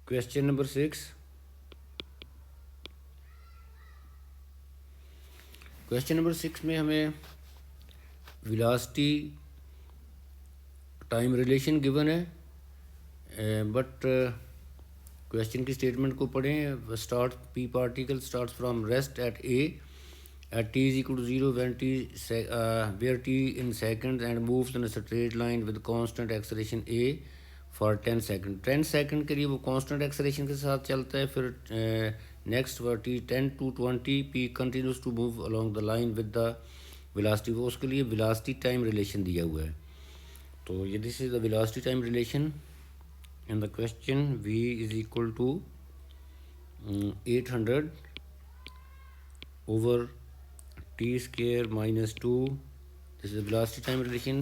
Question number 6। Question number 6 में हमें velocity time relation given है, बट क्वेश्चन की स्टेटमेंट को पढ़ें। Start P particle starts from rest at A at t is equal to 0 when where t in seconds and moves in a straight line with constant acceleration a for 10 second. 10 second के लिए वो constant acceleration के साथ चलता है। फिर next for T 10 to 20 p continues to move along the line with the velocity. वो उसके लिए वेलोसिटी टाइम रिलेशन दिया हुआ है। तो ये this is the velocity time relation in the question. v is equal to 800 over t square minus 2. This is the velocity time relation.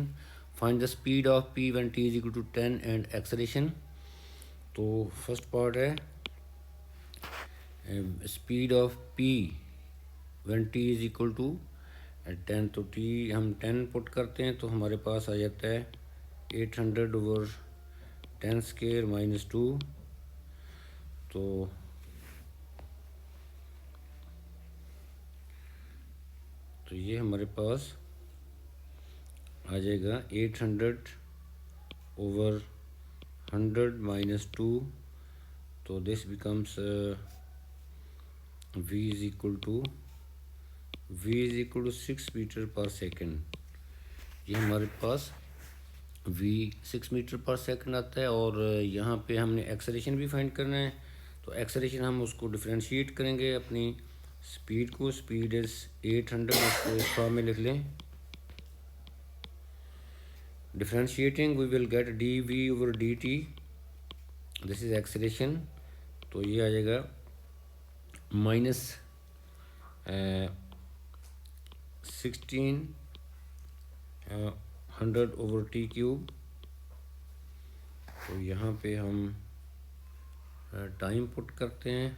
Find the speed of p when t is equal to 10 and acceleration. तो first part है speed of p when t is equal to 10। तो t हम 10 put करते हैं तो हमारे पास आ जाता है 800 ओवर 10 स्क्वायर माइनस 2। तो ये हमारे पास आ जाएगा 800 ओवर 100 माइनस 2। तो this becomes v is equal to 6 metre पर सेकंड। ये हमारे पास v 6 मीटर पर सेकंड आता है। और यहाँ पे हमने एक्सेलरेशन भी फाइंड करना है। तो एक्सेलरेशन हम उसको डिफरेंशिएट करेंगे अपनी स्पीड को। स्पीड इज 800, उसको इस फॉर्म में लिख लें। Differentiating we will get D V over D T, this is acceleration. तो ये आ जाएगा माइनस 1600 ओवर टी क्यूब। तो यहाँ पे हम टाइम पुट करते हैं।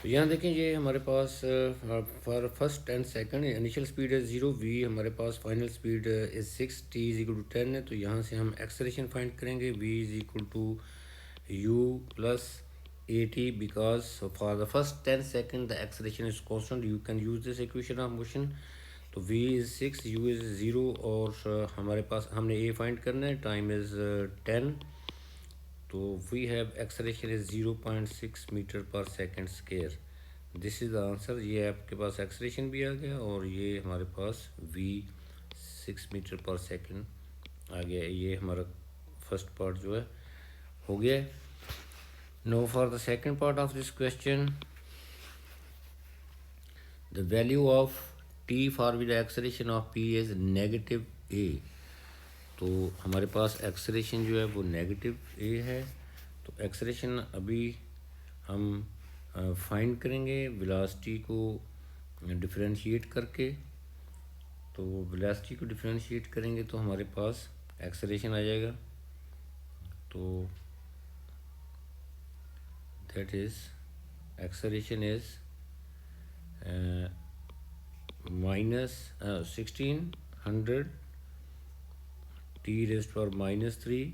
तो यहाँ देखें ये हमारे पास for first 10 second initial speed है 0, v हमारे पास final speed is 6, t is equal to 10 है। तो यहाँ से हम एक्सेलरेशन फाइंड करेंगे। v is equal to u plus a t, because for the first 10 second the acceleration is constant. You can use this equation of motion. तो v is 6, u is 0 और हमारे पास हमने a फाइंड करना है, time is 10। तो we have acceleration is 0.6 metre पर second square. This is the answer. ये आपके पास एक्सेलरेशन भी आ गया और ये हमारे पास v 6 मीटर पर सेकंड आ गया। ये हमारा फर्स्ट पार्ट जो है हो गया। No for the second part of this question, the value of t for with acceleration of p is negative a। तो हमारे पास एक्सेलरेशन जो है वो नेगेटिव a है। तो एक्सेलरेशन अभी हम फाइंड करेंगे वेलोसिटी को डिफरेंशिएट करके। तो वेलोसिटी को डिफरेंशिएट करेंगे तो हमारे पास एक्सेलरेशन आ जाएगा। तो that is acceleration is minus 1600 t raised to minus 3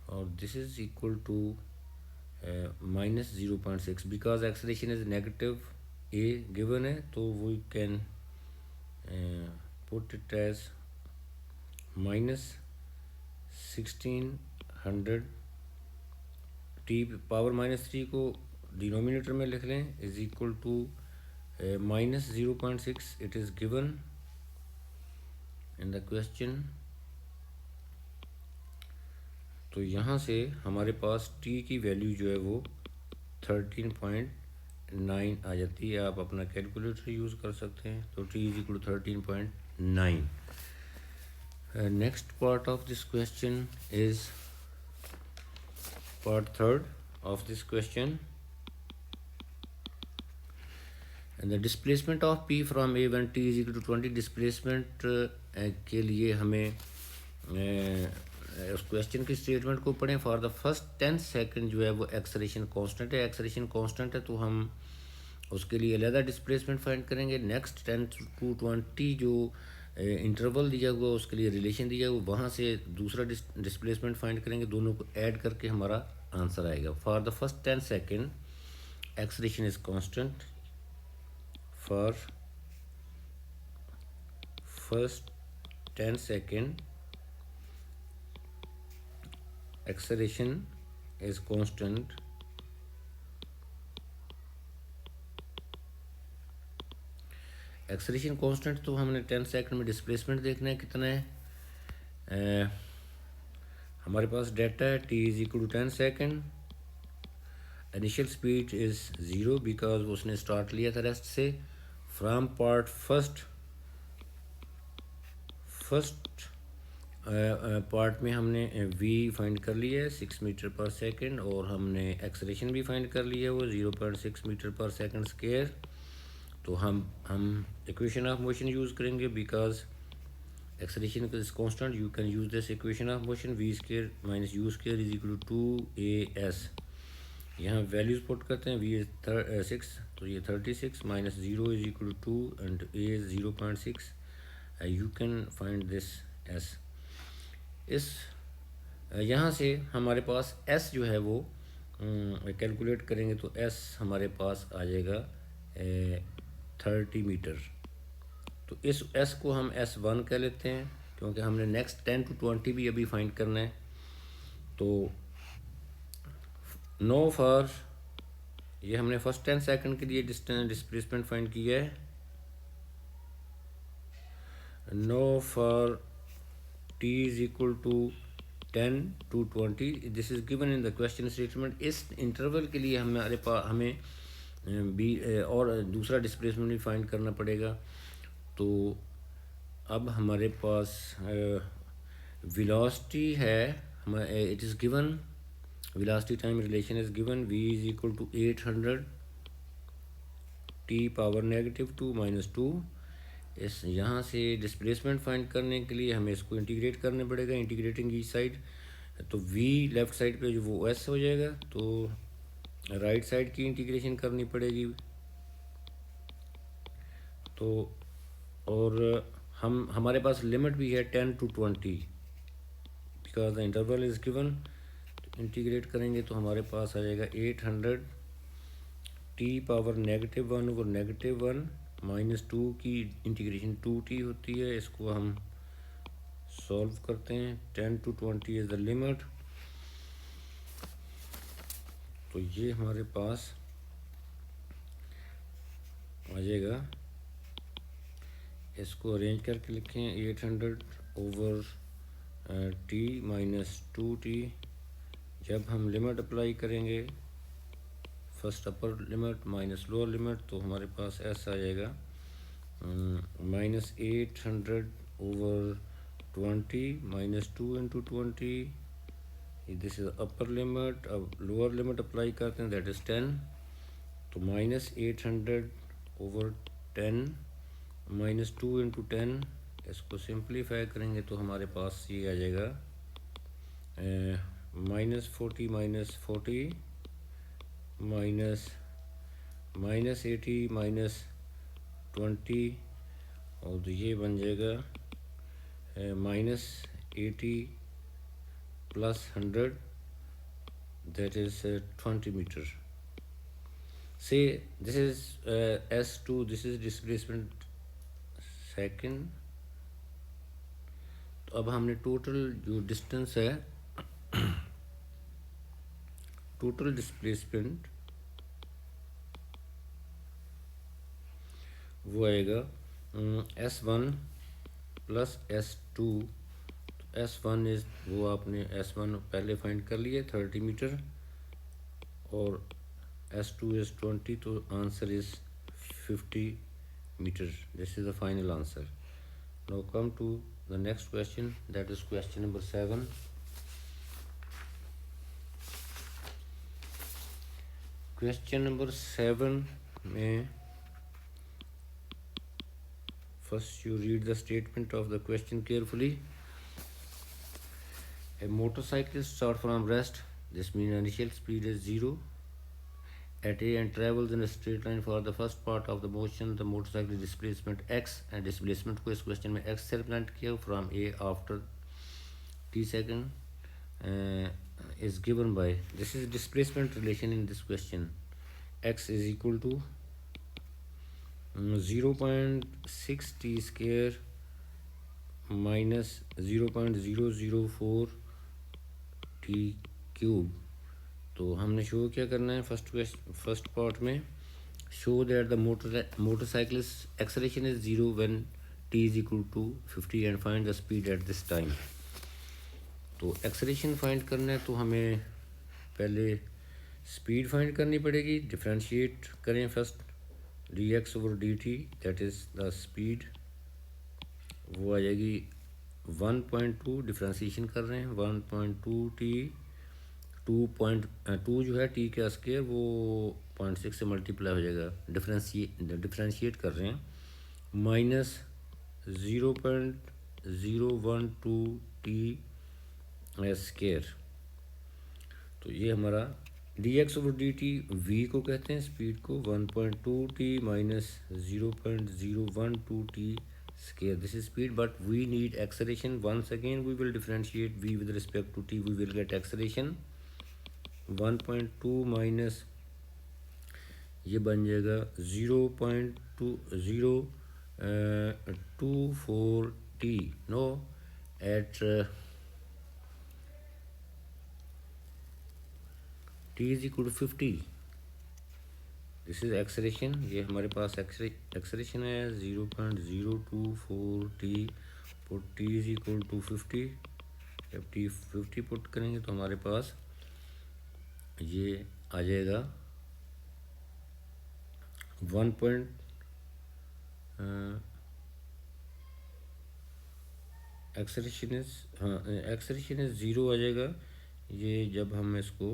और this is equal to minus 0.6 because acceleration is negative a given है। तो we can put it as minus 1600 t power minus 3 को डिनोमिनेटर में लिख लें is equal to minus 0.6 it is given in the question। तो यहाँ से हमारे पास t की वैल्यू जो है वो 13.9 आ जाती है। आप अपना कैलकुलेटर यूज़ कर सकते हैं। तो t is equal to 13.9। Next part of this question is part third of this question. The displacement of P from A one T is equal to 20 displacement के लिए हमें उस क्वेश्चन की स्टेटमेंट को पढ़ें। फॉर द फर्स्ट 10 सेकंड जो है वो एक्सलेरेशन कांस्टेंट है, एक्सलेरेशन कांस्टेंट है तो हम उसके लिए अलहदा डिस्प्लेसमेंट फाइंड करेंगे। नेक्स्ट 10 to 20 जो इंटरवल दिया हुआ उसके लिए रिलेशन दिया हुआ, वहाँ से दूसरा डिस्प्लेसमेंट फाइंड करेंगे, दोनों को ऐड करके हमारा आंसर आएगा। For the first 10 second acceleration is constant, for first 10 second acceleration is constant acceleration constant तो हमने 10 सेकंड में डिस्प्लेसमेंट देखना है कितना है। हमारे पास डेटा है t is equal to 10 second, initial speed is 0 because उसने स्टार्ट लिया था रेस्ट से। फ्रॉम पार्ट फर्स्ट पार्ट में हमने v फाइंड कर लिया है 6 मीटर पर सेकंड, और हमने एक्सलेरेशन भी फाइंड कर लिया है वो 0.6 मीटर पर सेकंड स्क्वायर। तो हम इक्वेशन ऑफ मोशन यूज़ करेंगे because acceleration is constant. You can use this equation of motion, v square minus u square is equal to 2as। यहाँ वैल्यूज़ पुट करते हैं, v इज 6 तो ये 36 minus 0 is equal to 2 and a is 0.6। You can find this s। इस यहाँ से हमारे पास s जो है वो कैलकुलेट करेंगे तो s हमारे पास आ जाएगा 30 मीटर। तो इस s को हम s1 कह लेते हैं क्योंकि हमने नेक्स्ट 10 to 20 भी अभी फाइंड करना है। तो नो फॉर ये हमने फर्स्ट 10 सेकंड के लिए डिस्प्लेसमेंट फाइंड किया है। No for t is equal to 10 to 20 this is given in the question statement. इस इंटरवल के लिए हमारे पास हमें बी और दूसरा डिस्प्लेसमेंट भी फाइंड करना पड़ेगा। तो अब हमारे पास वेलोसिटी है, it is given velocity time relation is given, v is equal to 800 t power negative 2 minus 2। इस यहाँ से डिस्प्लेसमेंट फाइंड करने के लिए हमें इसको इंटीग्रेट करना पड़ेगा, इंटीग्रेटिंग ईच साइड। तो v लेफ़्ट साइड पे जो वो s हो जाएगा, तो राइट साइड की इंटीग्रेशन करनी पड़ेगी। तो और हमारे पास लिमिट भी है 10 to 20 because the interval is given. तो इंटीग्रेट करेंगे तो हमारे पास आ जाएगा 800 t power negative 1 over negative 1 minus 2 की इंटीग्रेशन 2t होती है। इसको हम सॉल्व करते हैं, 10 to 20 इज़ द लिमिट। तो ये हमारे पास आ जाएगा, इसको अरेंज करके लिखें 800 ओवर t माइनस 2t। जब हम लिमिट अप्लाई करेंगे first upper limit minus lower limit, तो हमारे पास s आ जाएगा minus 800 over 20 minus 2 into 20, this is upper limit. अब लोअर लिमिट अप्लाई करते हैं, दैट इज़ 10। तो माइनस 800 ओवर 10 माइनस 2 इंटू 10, इसको सिंप्लीफाई करेंगे तो हमारे पास ये आ जाएगा माइनस 40 माइनस 40 माइनस 80 माइनस 20, और तो ये बन जाएगा minus 80 plus 100 that is 20 metre. So this is s2, this is displacement second. तो अब हमने टोटल जो डिस्टेंस है, टोटल डिस्प्लेसमेंट वो आएगा s1 प्लस s2। तो s1 इज वो आपने s1 पहले फाइंड कर लिया 30 मीटर, और s2 इज 20, तो answer is 50 metre. This is the final answer. Now come to the next question, that is question number 7। Question number 7 में first you read the statement of the question carefully. A motorcyclist starts from rest. This means initial speed is 0 at A and travels in a straight line for the first part of the motion. The motorcycle displacement x and displacement को इस question में x से represent किया from A after t second is given by, this is displacement relation in this question. X is equal to 0.6 t square minus 0.004 t cube. तो हमने show क्या करना है फर्स्ट पार्ट में, show that the motorcyclist acceleration is 0 when t is equal to 50 and find the speed at this time. तो acceleration find करना है तो हमें पहले स्पीड फाइंड करनी पड़ेगी. डिफ्रेंशिएट करें first dx over dt, that is the speed, वो आ जाएगी 1.2. डिफ्रेंशिएशन कर रहे हैं 1.2 t, 2.2 जो है टी का स्क्वायर वो 0.6 से मल्टीप्लाई हो जाएगा. डिफ्रेंशिएट कर रहे हैं माइनस 0.012 टी स्क्वायर. तो ये हमारा dx ओवर dt v को कहते हैं स्पीड को, 1.2 t minus 0.012 T square. This is speed, but we need acceleration. Once again we will differentiate v with respect to t. We will get acceleration 1.2 minus ये बन जाएगा 0.2024 t. No, at t is equal to 50. This is acceleration. ये हमारे पास acceleration है 0.024 t. Put t is equal to 50. जब t 50 put करेंगे तो हमारे पास ये आ जाएगा 1 एक्सेलरेशन इज 0 आ जाएगा ये जब हम इसको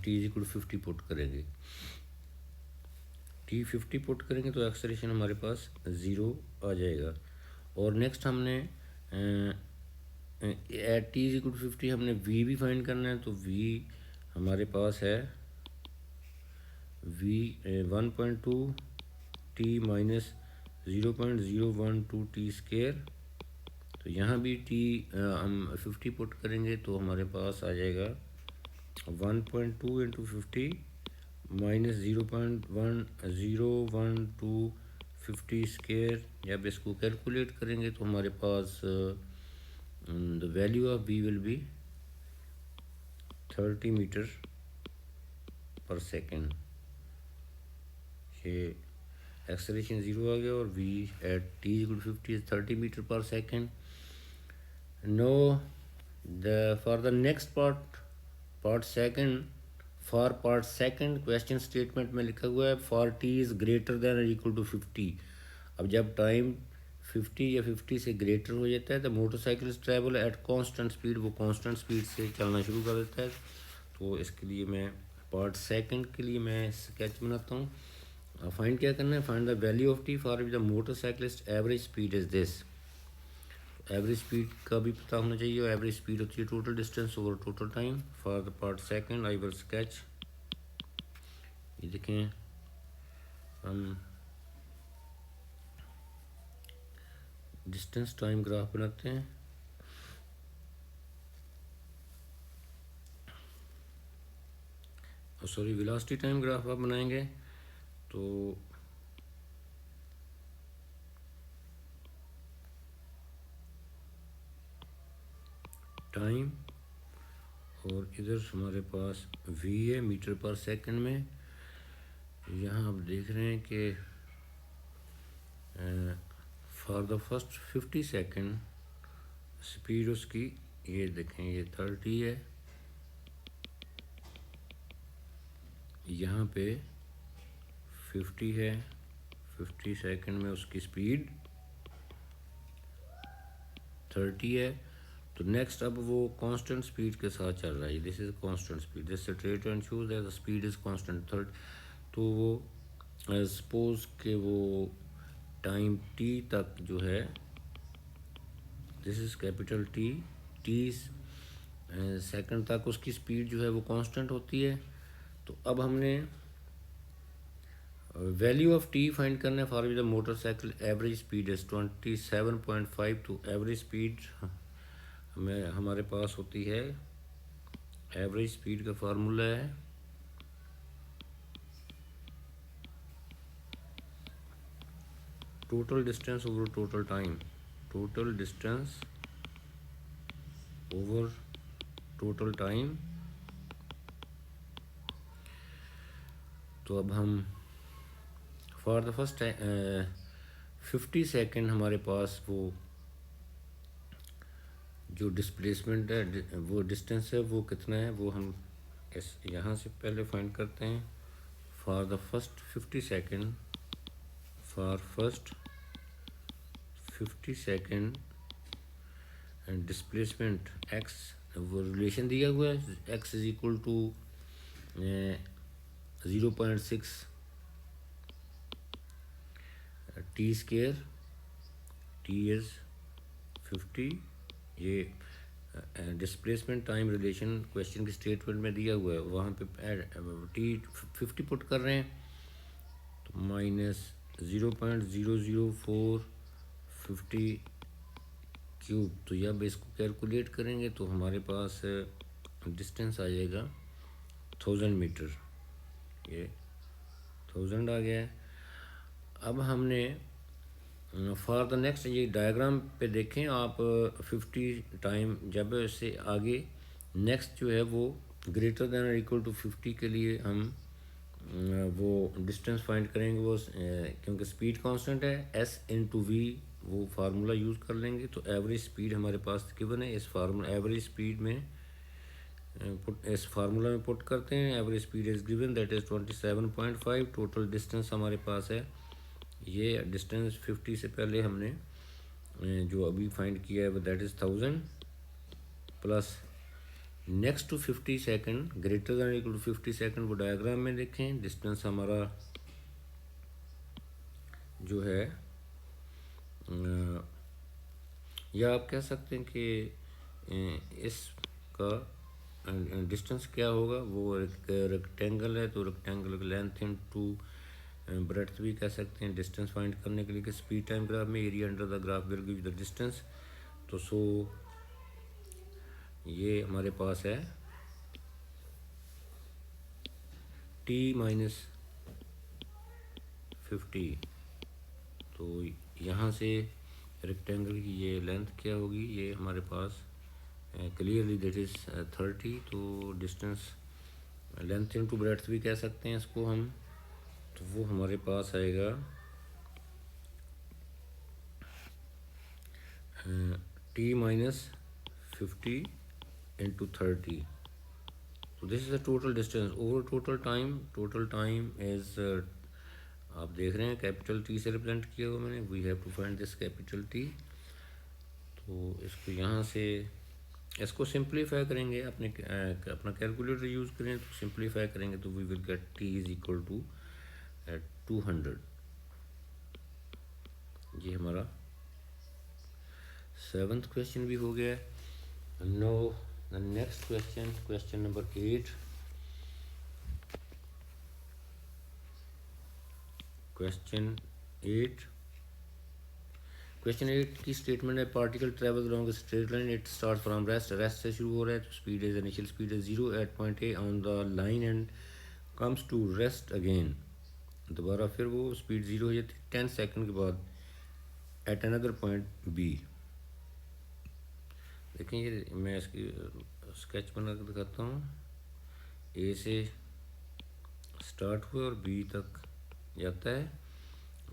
t is equal to 50 put करेंगे. t 50 पुट करेंगे तो एक्सेलरेशन हमारे पास 0 आ जाएगा. और नेक्स्ट हमने at t is equal to 50 हमने v भी फाइंड करना है. तो v हमारे पास है v 1.2 t minus 0.012 T square. तो यहाँ भी t हम 50 पुट करेंगे तो हमारे पास आ जाएगा 1.2 इंटू 50 माइनस 0.1012 50 स्क्वायर. जब इसको कैलकुलेट करेंगे तो हमारे पास the value of v will be 30 metre per second. ये एक्सेलरेशन 0 आ गया और v at t equal to 50 is 30 metre per second. Now for the next part second question statement में लिखा हुआ है for t is greater than और equal to 50. अब जब टाइम 50 या 50 से ग्रेटर हो जाता है तो motorcycle travel at constant speed, वो कांस्टेंट स्पीड से चलना शुरू कर देता है. तो इसके लिए मैं पार्ट सेकंड के लिए मैं स्केच बनाता हूँ. फाइंड क्या करना है, find the value of T for the motorcyclist average speed is this. Average speed का भी पता होना चाहिए और एवरेज स्पीड होती है total distance over total time. For the part second I will sketch. ये देखें हम डिस्टेंस टाइम ग्राफ बनाते हैं. सॉरी वेलोसिटी टाइम ग्राफ आप बनाएंगे तो टाइम और इधर हमारे पास v है मीटर पर सेकंड में. यहाँ आप देख रहे हैं कि for the first 50 second speed उसकी ये देखें ये 30 है. यहाँ पे 50 है, 50 सेकंड में उसकी स्पीड 30 है. तो नेक्स्ट अब वो कांस्टेंट स्पीड के साथ चल रहा है. This is constant speed, this straight and shows that the speed is constant. Third तो वो सपोज के वो टाइम टी तक जो है, this is capital T, T second तक उसकी स्पीड जो है वो कांस्टेंट होती है। तो अब हमने वैल्यू ऑफ टी फाइंड करना है for the motorcycle average speed is 27.5। तो एवरेज स्पीड हमें हमारे पास होती है, एवरेज स्पीड का फार्मूला है total distance over total time, total distance over total time. तो अब हम फॉर द फर्स्ट 50 सेकेंड हमारे पास वो जो डिस्प्लेसमेंट है, वो डिस्टेंस है, वो कितना है, वो हम इस यहाँ से पहले फाइंड करते हैं। For the first 50 second, for first 50 second and displacement x, वो रिलेशन दिया हुआ है, x is equal to 0.6 t square, t is 50। ये डिस्प्लेसमेंट टाइम रिलेशन क्वेश्चन के स्टेटमेंट में दिया हुआ है, वहाँ पे टी 50 पुट कर रहे हैं, तो -0.00450 क्यूब। तो जब इसको कैलकुलेट करेंगे तो हमारे पास डिस्टेंस आ जाएगा 1000 मीटर, ये 1000 आ गया है। अब हमने फॉर द नेक्स्ट, ये डायग्राम पे देखें आप, 50 टाइम जब से आगे नेक्स्ट जो है वो ग्रेटर देन और इक्वल टू 50 के लिए हम वो डिस्टेंस फाइंड करेंगे, वो क्योंकि स्पीड कांस्टेंट है, एस इंटू वी वो फार्मूला यूज़ कर लेंगे। तो एवरेज स्पीड हमारे पास गिवन है, इस फार्मूला एवरेज स्पीड में इस फार्मूला में पुट करते हैं। Average speed is given, that is 27.5। Total distance हमारे पास है, ये डिस्टेंस 50 से पहले हमने जो अभी फाइंड किया है वो that is 1000 plus next two 50 second greater than equal to 50 second, वो डायग्राम में देखें। डिस्टेंस हमारा जो है, या आप कह सकते हैं कि इसका डिस्टेंस क्या होगा, वो रेक्टेंगल है तो रेक्टेंगल का लेंथ इनटू ब्रेड्थ भी कह सकते हैं डिस्टेंस फाइंड करने के लिए, कि स्पीड टाइम ग्राफ में area under the graph will give the distance. तो सो ये हमारे पास है t माइनस 50। तो यहाँ से रेक्टेंगल की ये लेंथ क्या होगी, ये हमारे पास क्लियरली दैट इज़ 30। तो डिस्टेंस लेंथ इनटू ब्रेड्थ भी कह सकते हैं इसको हम। तो वो हमारे पास आएगा t माइनस 50 इंटू 30। तो this is the total distance over total time. Total time is, आप देख रहे हैं कैपिटल टी से रिप्रेजेंट किया हुआ मैंने, we have to find this capital T. तो इसको यहाँ से इसको सिंप्लीफाई करेंगे, अपना कैलकुलेटर यूज़ करें तो सिंप्लीफाई करेंगे तो we will get t is equal to 200। ये हमारा 7th क्वेश्चन भी हो गया। Now the next question, question number 8। Question 8 की स्टेटमेंट है, particle travel along a straight line, it start from rest, rest से शुरू हो रहा है, तो speed is initial speed is 0 at point A on the line and comes to rest again. दोबारा फिर वो स्पीड 0 हो जाती है 10 सेकंड के बाद एट अनदर पॉइंट बी। देखें ये मैं इसकी स्केच बना कर दिखाता हूँ। ए से स्टार्ट हुआ और बी तक जाता है,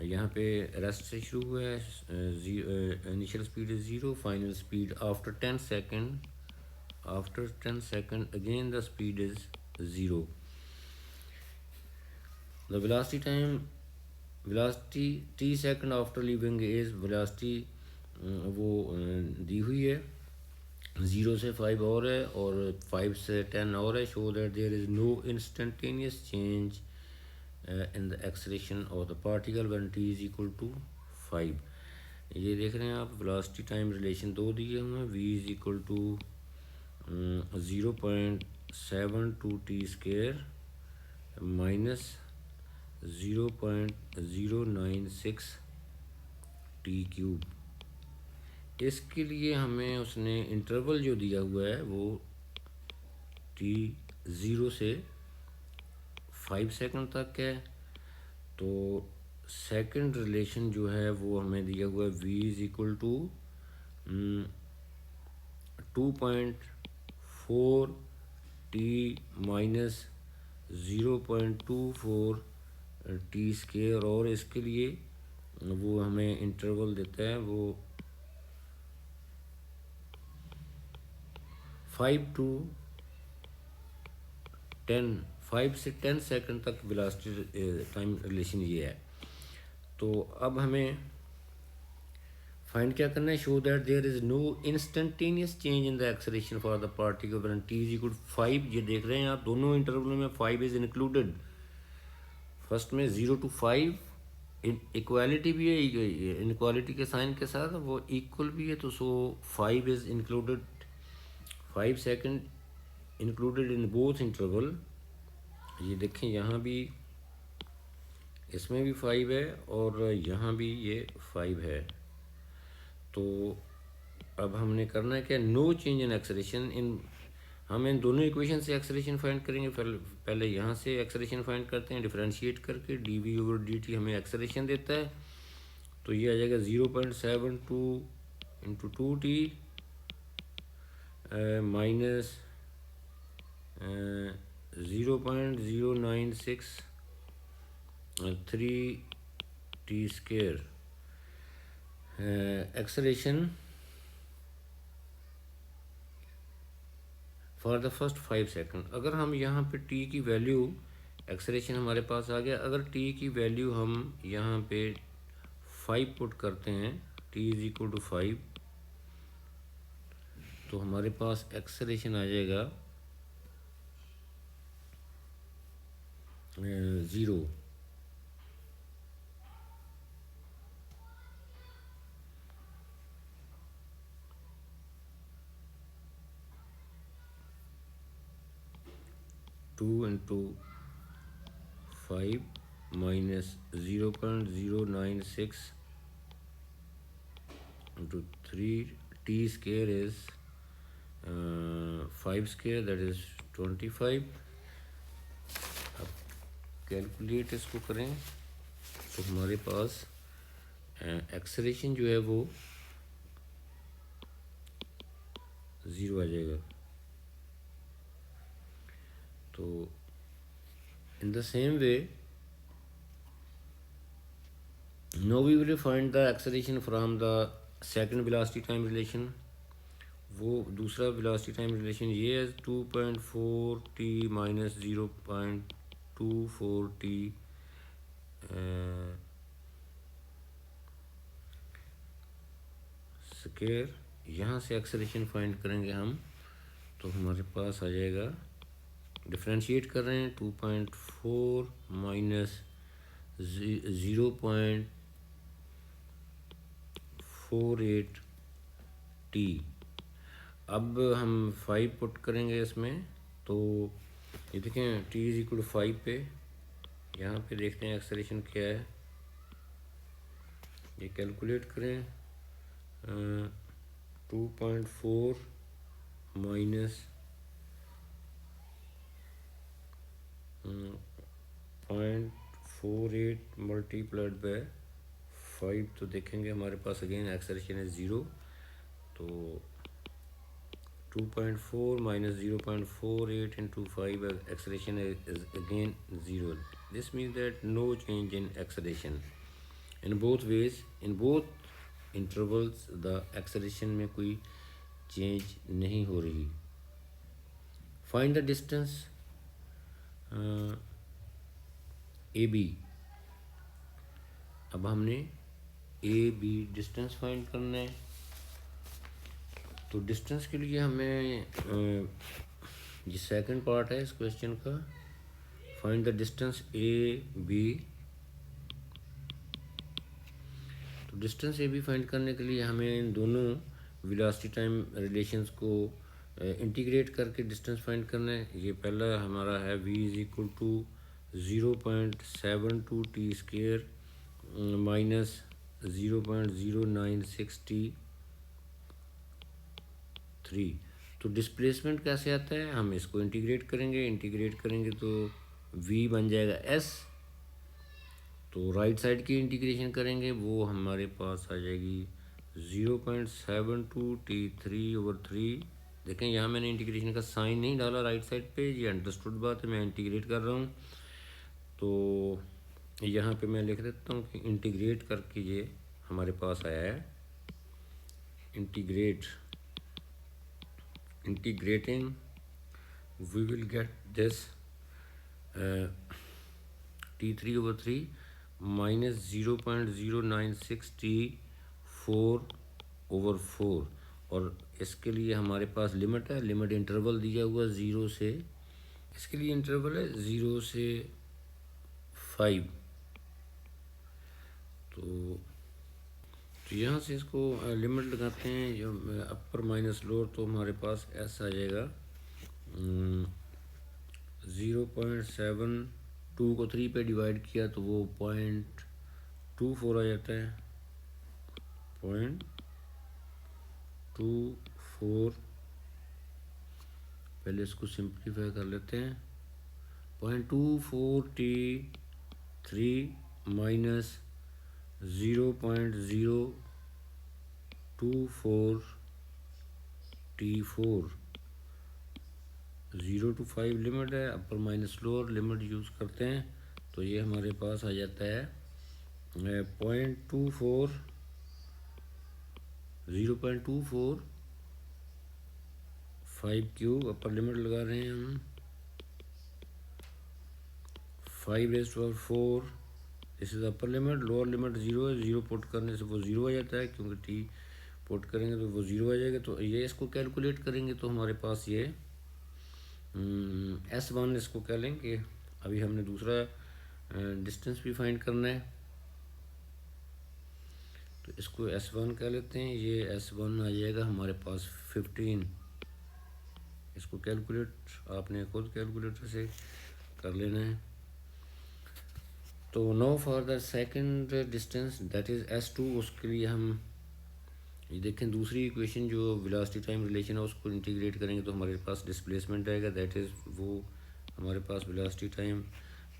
यहाँ पे रेस्ट से शुरू हुआ है, initial speed is 0, final speed after 10 second, after 10 second again the speed is 0। The velocity time, velocity t second after leaving is, velocity वो दी हुई है, 0 से 5 और है और 5 से 10 और है। Show that there is no instantaneous change in the acceleration of the particle when t is equal to 5। ये देख रहे हैं आप, वेलोसिटी टाइम रिलेशन दो दिए हुए हैं, v is equal to 0.72t² minus 0.096t³। इसके लिए हमें उसने इंटरवल जो दिया हुआ है वो t0 से 5 सेकंड तक है। तो सेकंड रिलेशन जो है वो हमें दिया हुआ है v is equal to 2.4t minus 0.24t², और इसके लिए वो हमें इंटरवल देता है वो 5 से 10 सेकंड तक वेलोसिटी टाइम रिलेशन ये है। तो अब हमें फाइंड क्या करना है, show that there is no instantaneous change in the acceleration for the particle when t is equal 5। ये देख रहे हैं आप, दोनों इंटरवल में 5 इज इंक्लूडेड। फर्स्ट में 0 to 5 इक्वालिटी भी है, इनक्वालिटी के साइन के साथ वो इक्वल भी है, तो सो 5 is included, 5 second included in both interval. ये देखें यहाँ भी, इसमें भी 5 है और यहाँ भी ये 5 है। तो अब हमने करना है क्या, नो चेंज इन एक्सेलरेशन। हम इन दोनों इक्वेशन से एक्सेलरेशन फाइंड करेंगे। पहले यहाँ से एक्सेलरेशन फाइंड करते हैं डिफरेंशिएट करके, dv/dt हमें एक्सेलरेशन देता है, तो ये आ जाएगा 0.72 into 2t minus 0.0963t²। Acceleration for the first 5 second. अगर हम यहाँ पे t की वैल्यू, एक्सेलरेशन हमारे पास आ गया, अगर t की वैल्यू हम यहाँ पे 5 पुट करते हैं, t इज इक्वल टू 5, तो हमारे पास एक्सेलरेशन आ जाएगा 0। Two into 5 minus 0.096 into 3t² is 5², that is 25। अब कैलकुलेट इसको करें तो हमारे पास एक्सेलरेशन जो है वो 0 आ जाएगा। तो in the same way, now we will find the acceleration from the second velocity time relation। वो दूसरा velocity time relation ये है 2.4t माइनस 0.24t स्क्वायर। यहाँ से एक्सेलरेशन फाइंड करेंगे हम, तो हमारे पास आ जाएगा, डिफ्रेंशिएट कर रहे हैं, 2.4 माइनस 0.48t। अब हम 5 पुट करेंगे इसमें, तो ये देखें t इज इक्वल टू 5 पे, यहाँ पे देखते हैं एक्सेलरेशन क्या है, ये कैलकुलेट करें। 2.4 माइनस 0.48 मल्टीप्लाइड बाय 5, तो देखेंगे हमारे पास अगेन एक्सेलरेशन है 0। तो 2.4 minus 0.48 into 5, acceleration is again 0। This means that no change in acceleration in both ways, in both intervals the acceleration में कोई चेंज नहीं हो रही। Find the distance AB। अब हमने AB डिस्टेंस फाइंड करना है, तो डिस्टेंस के लिए हमें ये सेकंड पार्ट है इस क्वेश्चन का, फाइंड द डिस्टेंस AB। तो तो डिस्टेंस ए बी फाइंड करने के लिए हमें इन दोनों वेलोसिटी टाइम रिलेशंस को इंटीग्रेट करके डिस्टेंस फाइंड करना है। ये पहला हमारा है v is equal to 0.72 t square minus 0.0963। तो डिस्प्लेसमेंट कैसे आता है, हम इसको इंटीग्रेट करेंगे तो v बन जाएगा s। तो राइट साइड की इंटीग्रेशन करेंगे वो हमारे पास आ जाएगी 0.72t3/3। देखें यहाँ मैंने इंटीग्रेशन का साइन नहीं डाला राइट साइड पे, ये अंडरस्टूड बात है, मैं इंटीग्रेट कर रहा हूँ। तो यहाँ पे मैं लिख देता हूँ कि इंटीग्रेट करके ये हमारे पास आया है। Integrating we will get this t3/3 minus 0.0963/4। और इसके लिए हमारे पास लिमिट है, लिमिट इंटरवल दिया हुआ 0 से, इसके लिए इंटरवल है 0 से 5। तो यहाँ से इसको लिमिट लगाते हैं, जो अपर माइनस लोअर, तो हमारे पास एस आ जाएगा 0.72 को 3 पे डिवाइड किया तो वो 0.24 आ जाता है। 0.24, पहले इसको सिंप्लीफाई कर लेते हैं। 0.24t3 minus 0.024t4। 0 to 5 limit है, अपर माइनस लोअर लिमिट यूज़ करते हैं, तो ये हमारे पास आ जाता है 0.24 5³ अपर लिमिट लगा रहे हैं हम। 5⁴ this is upper limit, lower limit 0 है, 0 पुट करने से वो 0 आ जाता है, क्योंकि t पुट करेंगे तो वो 0 आ जाएगा। तो ये इसको कैलकुलेट करेंगे तो हमारे पास ये S1 इसको कह लें कि अभी हमने दूसरा डिस्टेंस भी फाइंड करना है, तो इसको S1 कह लेते हैं। ये S1 आ जाएगा हमारे पास 15। इसको कैलकुलेट आपने खुद कैलकुलेटर से कर लेना है। तो now for the second distance that is S2, उसके लिए हम ये देखें दूसरी इक्वेशन जो वेलोसिटी टाइम रिलेशन है उसको इंटीग्रेट करेंगे तो हमारे पास डिस्प्लेसमेंट आएगा, दैट इज़ वो हमारे पास वेलोसिटी टाइम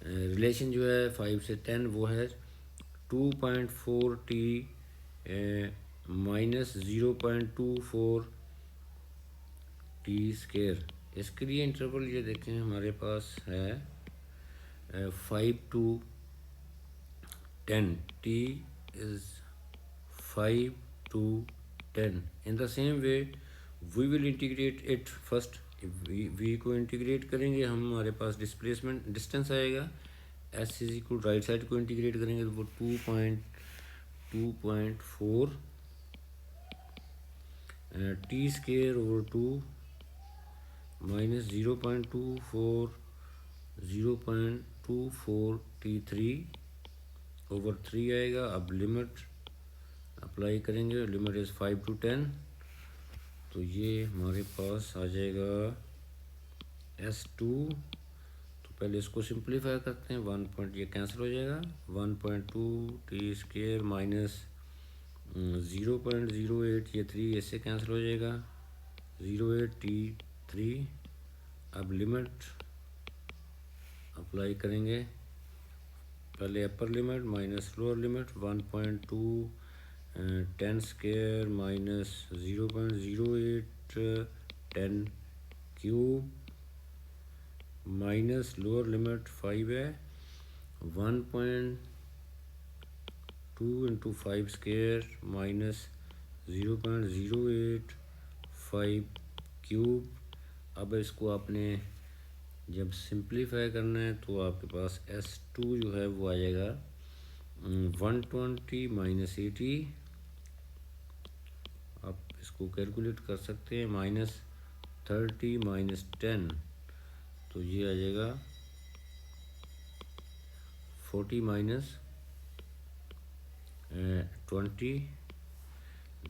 रिलेशन जो है 5 से 10 वो है 2.4t माइनस 0.24t²। इसके लिए इंटरवल ये देखें हमारे पास है 5 to 10, t is 5 to 10। in the same way we will integrate it first। v को इंटीग्रेट करेंगे हम, हमारे पास डिस्प्लेसमेंट डिस्टेंस आएगा। s is equal right side को इंटीग्रेट करेंगे तो वो 2.4 t² माइनस 0.24t3 आएगा। अब लिमिट अप्लाई करेंगे, लिमिट इज़ 5 to 10, तो ये हमारे पास आ जाएगा S2। तो पहले इसको सिंप्लीफाई करते हैं, 1 पॉइंट ये कैंसिल हो जाएगा, 1.2t² माइनस 0.08 ये 3 इससे कैंसिल हो जाएगा, 0.8t3। अब लिमिट अप्लाई करेंगे, पहले upper limit minus lower limit 1.2 10² minus 0.08 10³ minus lower limit 5 है 1.2 इंटू 5² माइनस 0.08 5³। अब इसको आपने जब सिंप्लीफाई करना है तो आपके पास S2 जो है वो आ जाएगा 120 माइनस 80। आप इसको कैलकुलेट कर सकते हैं, -30 माइनस 10, तो ये आ जाएगा 40 माइनस 20,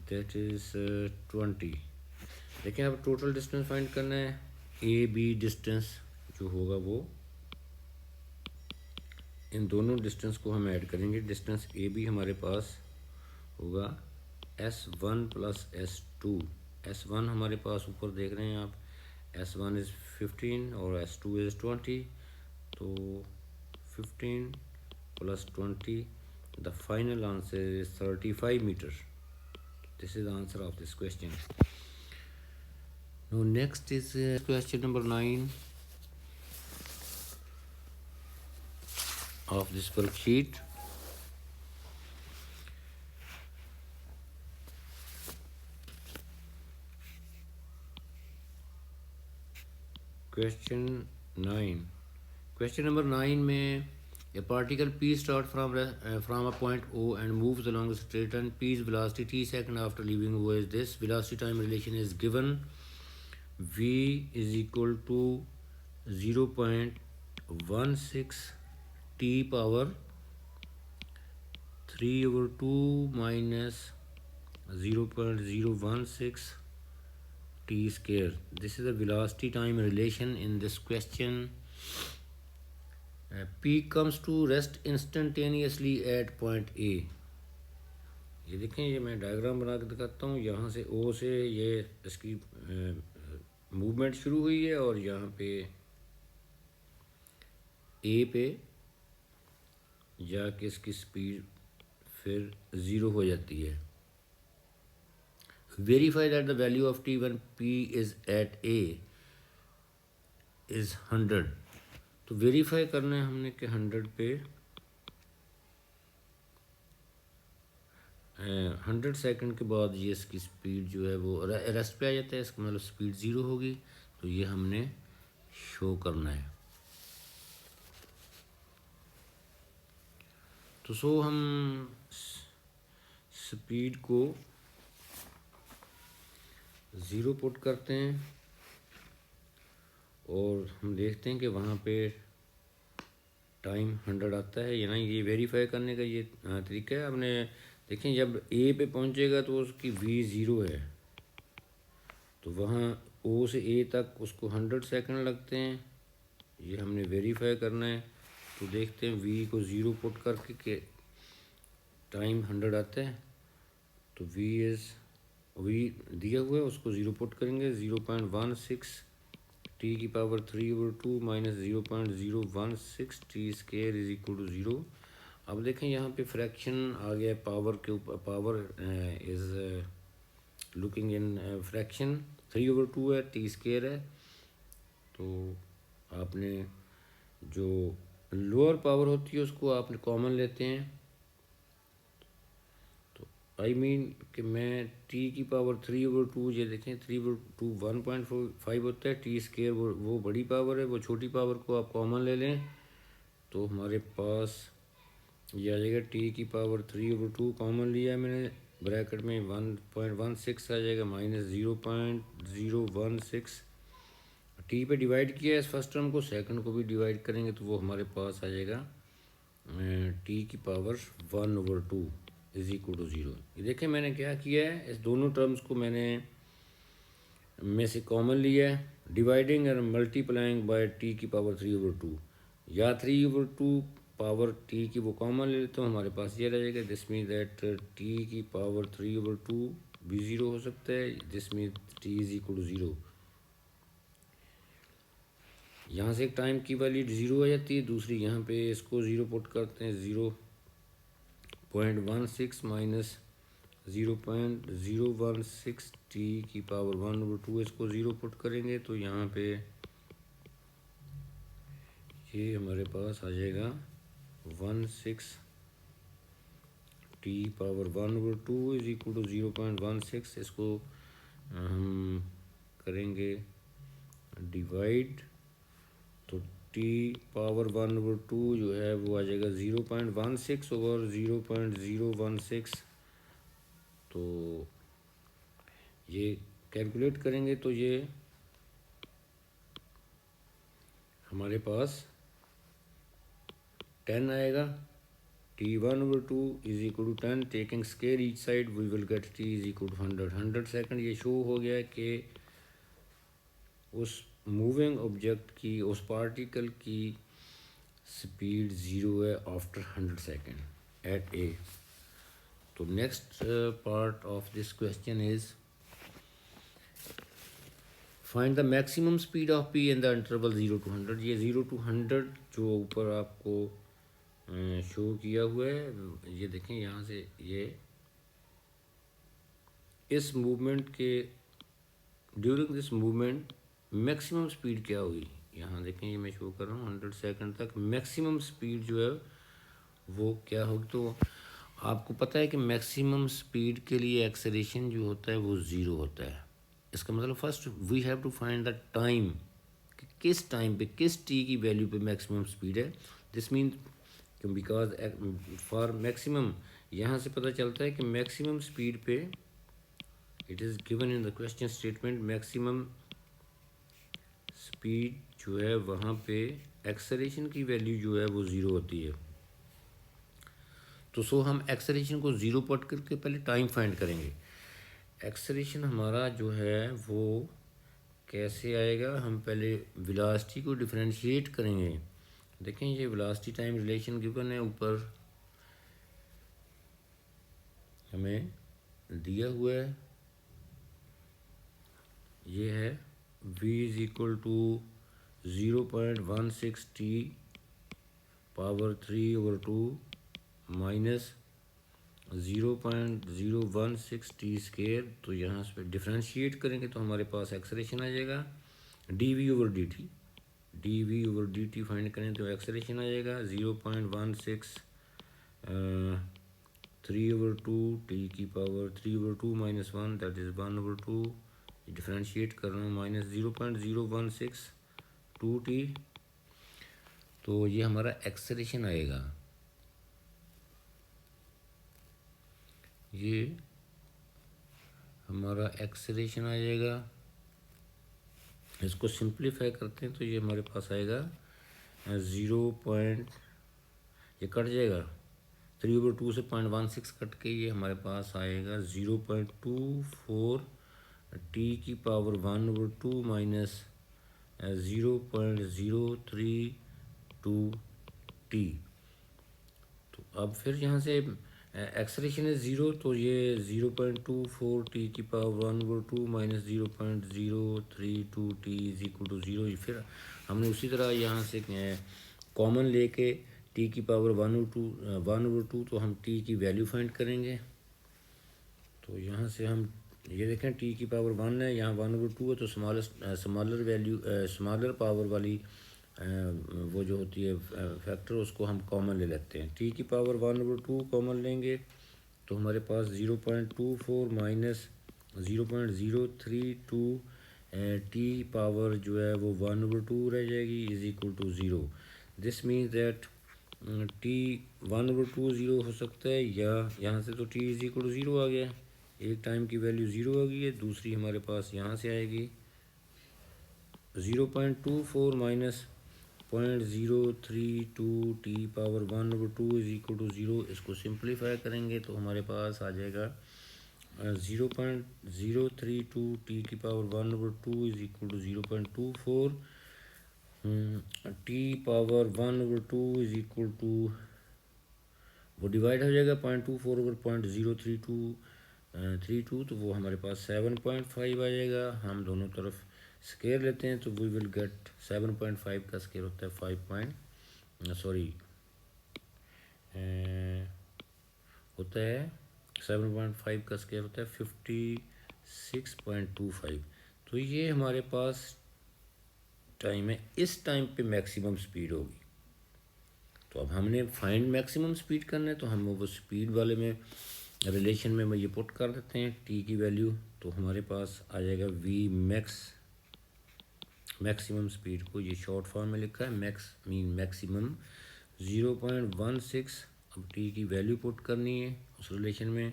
दैट इज़ 20। देखिए अब टोटल डिस्टेंस फाइंड करना है, ए बी डिस्टेंस जो होगा वो इन दोनों डिस्टेंस को हम ऐड करेंगे। डिस्टेंस ए बी हमारे पास होगा S1 प्लस S2। S1 हमारे पास ऊपर देख रहे हैं आप, S1 इज़ 15 और S2 इज़ 20, तो 15 plus 20, the final answer is 35 metre. This is the answer of this question. Now next is question number 9 of this worksheet. Question number 9 में a particle P starts from a point O and moves along a straight line. P's velocity t second after leaving O is this. Velocity time relation is given. V is equal to 0.16 t power 3/2 minus 0.016 t square. This is the velocity time relation in this question. P comes to rest instantaneously at point A. ये देखें, ये मैं diagram बना के दिखाता हूँ। यहाँ से O से ये इसकी मूवमेंट शुरू हुई है और यहाँ पे A पे जाके इसकी स्पीड फिर ज़ीरो हो जाती है। Verify that the value of t when P is at A is 100। तो वेरीफाई करना है हमने कि 100 पे 100 सेकंड के बाद ये इसकी स्पीड जो है वो रेस्ट पे आ जाता है, इसका मतलब स्पीड ज़ीरो होगी। तो ये हमने शो करना है। तो हम स्पीड को ज़ीरो पुट करते हैं और हम देखते हैं कि वहाँ पे टाइम 100 आता है या नहीं। ये वेरीफाई करने का ये तरीका है। हमने देखें जब ए पे पहुँचेगा तो उसकी वी ज़ीरो है, तो वहाँ ओ से ए तक उसको 100 सेकंड लगते हैं। ये हमने वेरीफाई करना है। तो देखते हैं वी को ज़ीरो पुट करके के टाइम 100 आता है। तो वी दिया हुआ है, उसको ज़ीरो पुट करेंगे। 0.16 टी की power 3/2 minus 0.016 t square is equal to 0। अब देखें यहाँ पे फ्रैक्शन आ गया पावर के ऊपर। Power is looking in fraction. 3/2 है, टी स्क्वायर है। तो आपने जो लोअर पावर होती है उसको आपने कॉमन लेते हैं। आई मीन कि मैं टी की पावर 3/2, ये देखें 3/2 1.5 होता है। टी स्क्वायर वो बड़ी पावर है, वो छोटी पावर को आप कॉमन ले लें तो हमारे पास ये आ जाएगा टी की पावर 3/2 कॉमन लिया है मैंने, ब्रैकेट में 1.16 आ जाएगा माइनस 0.016। टी पे डिवाइड किया है इस फर्स्ट टर्म को, सेकंड को भी डिवाइड करेंगे तो वो हमारे पास आ जाएगा टी की पावर 1/2 इज इक्वल टू 0। ये देखें मैंने क्या किया है, इस दोनों टर्म्स को मैंने में से कॉमन लिया है, dividing and multiplying by T की पावर 3/2, या 3/2 पावर टी की वो कॉमन ले लेते हो, हमारे पास ये रह जाएगा। दिस मीन दैट टी की पावर 3/2 भी ज़ीरो हो सकता है। This mean t is equal to 0। यहाँ से एक टाइम की वैल्यू 0 आ जाती है, दूसरी यहाँ पे इसको 0 पुट करते हैं। 0.16 माइनस 0.016 टी की पावर 1/2, इसको 0 पुट करेंगे तो यहाँ पे ये हमारे पास आ जाएगा 16 t power 1/2 is equal to 0.16। इसको हम करेंगे डिवाइड, तो टी पावर 1/2 जो है वो आ जाएगा 0.16 ओवर 0.016। तो ये कैलकुलेट करेंगे तो ये हमारे पास 10 आएगा। t1/2 is equal to 10, taking square each side we will get t is equal to 100 second. ये शो हो गया कि उस मूविंग ऑब्जेक्ट की, उस पार्टिकल की स्पीड ज़ीरो है आफ्टर 100 सेकेंड एट ए। तो next part of this question is find the maximum speed of P in the interval 0 to 100। ये 0 to 100 जो ऊपर आपको शो किया हुआ है, ये देखें यहाँ से, ये इस मूवमेंट के during this movement maximum speed क्या हुई, यहाँ देखें, ये मैं शो कर रहा हूँ 100 सेकेंड तक मैक्सिमम स्पीड जो है वो क्या होगी। तो आपको पता है कि मैक्सिमम स्पीड के लिए एक्सेलरेशन जो होता है वो ज़ीरो होता है। इसका मतलब first we have to find the time, कि किस टाइम पे, किस टी की वैल्यू पे मैक्सिमम स्पीड है। This mean because for maximum, यहाँ से पता चलता है कि मैक्सिमम स्पीड पे it is given in the question statement, maximum speed जो है वहाँ पे एक्सेलरेशन की वैल्यू जो है वो ज़ीरो होती है। तो सो हम एक्सेलरेशन को ज़ीरो पुट करके पहले टाइम फाइंड करेंगे। एक्सेलरेशन हमारा जो है वो कैसे आएगा, हम पहले वेलोसिटी को डिफरेंशिएट करेंगे। देखें, ये वेलोसिटी टाइम रिलेशन गिवन है, ऊपर हमें दिया हुआ है, ये है v is equal to 0.16 t power 3/2 minus 0.016 t square. तो यहाँ से डिफ्रेंशिएट करेंगे तो हमारे पास एक्सेलरेशन आ जाएगा dv/dt। dv/dt फाइंड करें तो एक्सेलरेशन आ जाएगा 0.16 3/2 टी की power 3/2 minus 1, that is 1/2। Differentiate कर रहा हूँ, माइनस 0.016 2t। तो ये हमारा एक्सेलरेशन आएगा, ये हमारा एक्सेलरेशन आ जाएगा। इसको सिंप्लीफाई करते हैं तो ये हमारे पास आएगा 0. ये कट जाएगा 3/2 से 0.16 कट के ये हमारे पास आएगा 0.24 टी की पावर 1/2 माइनस 0.032 टी। तो अब फिर यहाँ से एक्सेलरेशन है ज़ीरो, तो ये 0.24 टी की power 1/2 minus 0.032 t is equal to zero. फिर हमने उसी तरह यहाँ से कॉमन लेके टी की पावर 1/2 तो हम टी की वैल्यू फाइंड करेंगे। तो यहाँ से हम ये देखें, टी की पावर 1 है, यहाँ 1/2 है, तो स्मॉलर वैल्यू, स्मॉलर पावर वाली वो जो होती है फैक्टर, उसको हम कॉमन ले लेते हैं। टी की पावर 1/2 कॉमन लेंगे तो हमारे पास 0.24 माइनस 0.032 टी पावर जो है वो 1/2 रह जाएगी is equal to zero. This means that t 1/2 zero हो सकता है, या यहाँ से तो t is equal to zero आ गया, एक टाइम की वैल्यू ज़ीरो आ गई है, दूसरी हमारे पास यहाँ से आएगी 0.24 minus 0.032 t power 1/2 is equal to zero. इसको सिंप्लीफाई करेंगे तो हमारे पास आ जाएगा 0.032 टी की power 1/2 is equal to 0.24 t power 1/2 is equal to, वो डिवाइड हो जाएगा 0.24 ओवर 0.032 तो वो हमारे पास 7.5 आ जाएगा। हम दोनों तरफ स्केयर लेते हैं तो वी विल गेट 7.5 का स्केयर होता है 7.5 का स्केयर होता है 56.25। तो ये हमारे पास टाइम है, इस टाइम पे मैक्सिमम स्पीड होगी। तो अब हमने फाइंड मैक्सिमम स्पीड करना है तो हम वो स्पीड वाले में रिलेशन में ये पुट कर देते हैं टी की वैल्यू, तो हमारे पास आ जाएगा वी मैक्स। मैक्सिमम स्पीड को ये शॉर्ट फॉर्म में लिखा है, मैक्स मीन मैक्सिमम 0.16। अब टी की वैल्यू पुट करनी है उस रिलेशन में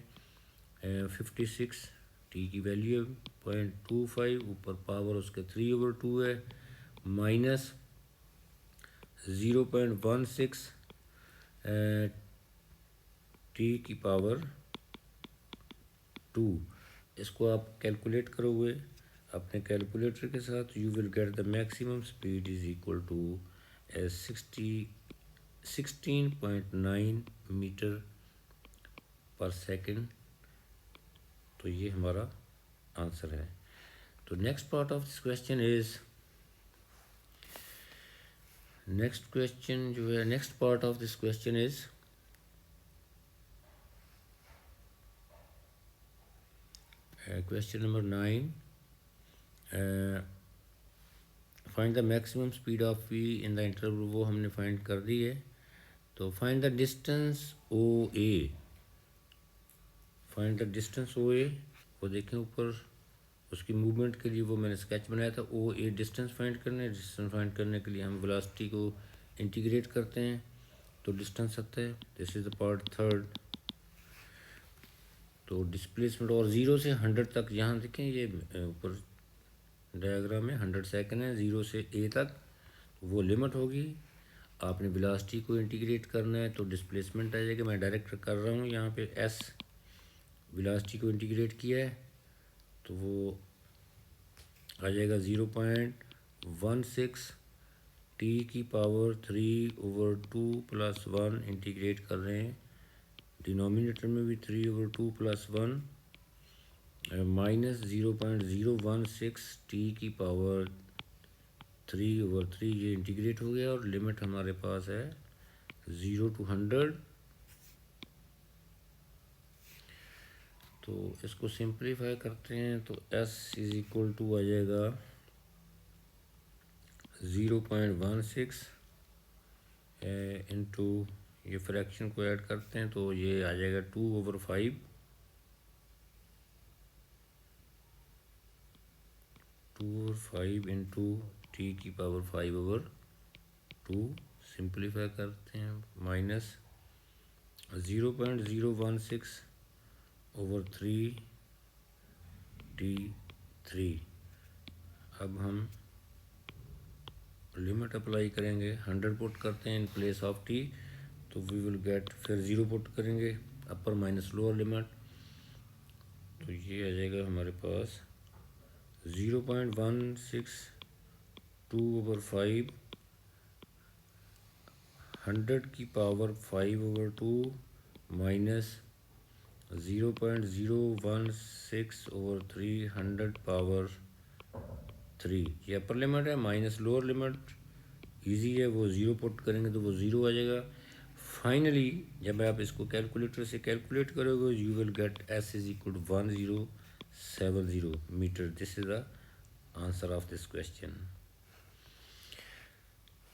56 टी की वैल्यू है 0.25, ऊपर पावर उसके 3/2 है, माइनस 0.16 टी की पावर 2। इसको आप कैलकुलेट करोगे अपने कैलकुलेटर के साथ, you will get the maximum speed is equal to 16.9 metre पर सेकंड। तो ये हमारा आंसर है। तो next part of this question is, next question जो है, next part of this question is question number 9। Find the maximum speed of v in the interval, वो हमने फाइंड कर दी है। तो find the distance O A, find the distance O A, वो देखें ऊपर उसकी मूवमेंट के लिए वो मैंने स्केच बनाया था। ओ ए डिस्टेंस फाइंड करने है, डिस्टेंस फाइंड करने के लिए हम वेलोसिटी को इंटीग्रेट करते हैं तो डिस्टेंस आता है। This is the part third. तो डिस्प्लेसमेंट और 0 से 100 तक, यहाँ देखें ये ऊपर डायग्राम में 100 सेकंड है 0 से ए तक, तो वो लिमिट होगी। आपने वेलोसिटी को इंटीग्रेट करना है तो डिस्प्लेसमेंट आ जाएगा। मैं डायरेक्ट कर रहा हूँ यहाँ पे एस, वेलोसिटी को इंटीग्रेट किया है तो वो आ जाएगा 0.16 टी की पावर 3/2 + 1, इंटीग्रेट कर रहे हैं डिनोमिनेटर में भी 3/2 + 1 माइनस 0.016 टी की पावर 3/3, ये इंटीग्रेट हो गया और लिमिट हमारे पास है 0 to 100। तो इसको सिंप्लीफाई करते हैं तो s इज इक्वल टू आ जाएगा 0.16 इंटू, ये फ्रैक्शन को ऐड करते हैं तो ये आ जाएगा 2/5, 2/5 इंटू टी की पावर 5/2। सिंप्लीफाई करते हैं माइनस 0.016/3 t3। अब हम लिमिट अप्लाई करेंगे, 100 पुट करते हैं इन प्लेस ऑफ टी तो वी विल गेट, फिर 0 पुट करेंगे अपर माइनस लोअर लिमिट, तो ये आ जाएगा हमारे पास 0.162/5, 100 की पावर 5/2 माइनस 0.016/3, 100 पावर 3, ये अपर लिमिट है। माइनस लोअर लिमिट इजी है, वो 0 पुट करेंगे तो वो 0 आ जाएगा। फाइनली जब आप इसको कैलकुलेटर से कैलकुलेट करोगे you will get s is equal to 1070 metre. This is the answer of this question.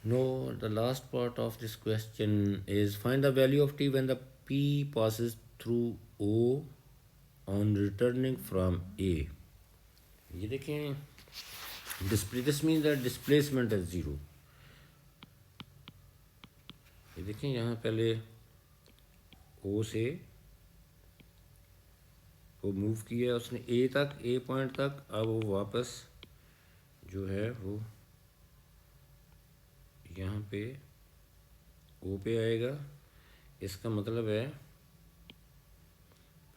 Now, the last part of this question is find the value of t when the p passes through o on returning from a। ये देखें this means that displacement is 0। ये देखें यहाँ पहले ओ से वो move किया उसने ए तक, ए पॉइंट तक, अब वो वापस जो है वो यहाँ पे ओ पे आएगा। इसका मतलब है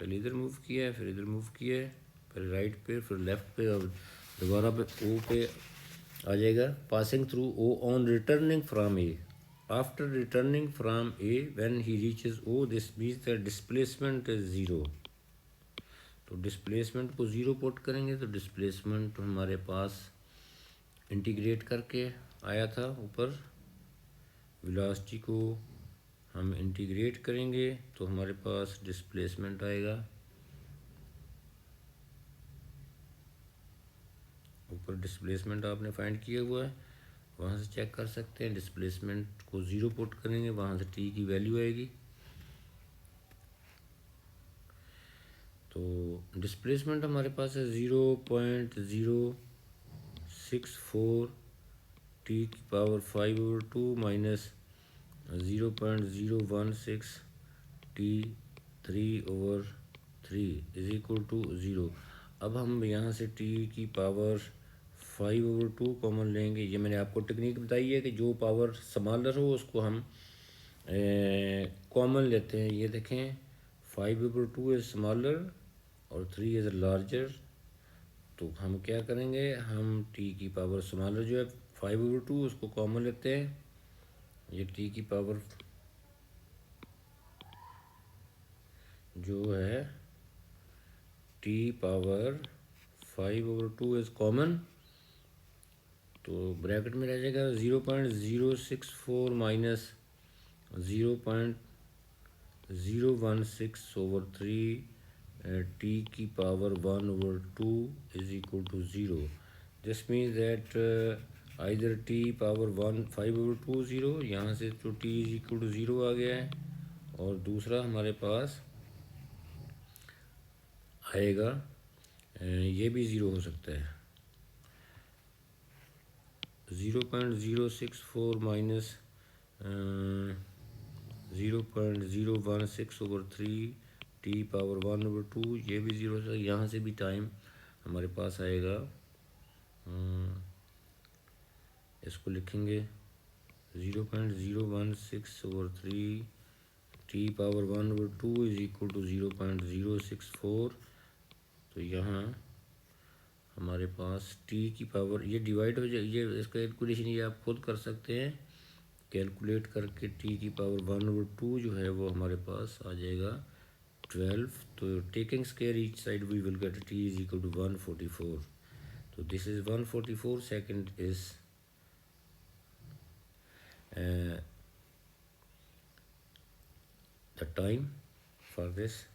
पहले इधर मूव किया है, फिर इधर मूव किया है, पहले राइट पे फिर लेफ्ट पे, और दोबारा पे ओ पे आ जाएगा। Passing through O on returning from A, after returning from A when he reaches O, this means the displacement is 0। तो डिस्प्लेसमेंट को 0 पुट करेंगे तो डिस्प्लेसमेंट हमारे पास इंटीग्रेट करके आया था ऊपर, वेलोसिटी को हम इंटीग्रेट करेंगे तो हमारे पास डिस्प्लेसमेंट आएगा। ऊपर डिस्प्लेसमेंट आपने फाइंड किया हुआ है, वहाँ से चेक कर सकते हैं। डिस्प्लेसमेंट को 0 पुट करेंगे, वहाँ से टी की वैल्यू आएगी। तो डिस्प्लेसमेंट हमारे पास है 0.064 टी की power 5/2 minus 0.016 t3/3 is equal to 0। अब हम यहाँ से टी की पावर 5/2 कॉमन लेंगे। ये मैंने आपको टेक्निक बताई है कि जो पावर स्मॉलर हो उसको हम कॉमन लेते हैं। ये देखें 5/2 इज़ स्मॉलर और 3 इज़ लार्जर। तो हम क्या करेंगे, हम टी की पावर स्मॉलर जो है 5/2 उसको कॉमन लेते हैं। ये टी की पावर जो है टी पावर 5/2 इज़ कॉमन, तो ब्रैकेट में रह जाएगा 0.064 माइनस 0.016/3 टी की power 1/2 is equal to 0। This means that either t power 5/2 zero, यहाँ से तो टी इज इक्वल टू 0 आ गया है, और दूसरा हमारे पास आएगा ये भी 0 हो सकता है, 0.064 माइनस 0.016/3 टी पावर 1/2, ये भी 0 से, यहाँ से भी टाइम हमारे पास आएगा। इसको लिखेंगे 0.016/3 t power 1/2 is equal to 0.064। तो यहाँ हमारे पास टी की पावर ये डिवाइड हो जाए, ये इसका कैलकुलेशन ये आप खुद कर सकते हैं, कैलकुलेट करके टी की पावर 1/2 जो है वो हमारे पास आ जाएगा 12। तो taking square each side we will get t is equal to 144। तो दिस इज 144 second is the time for this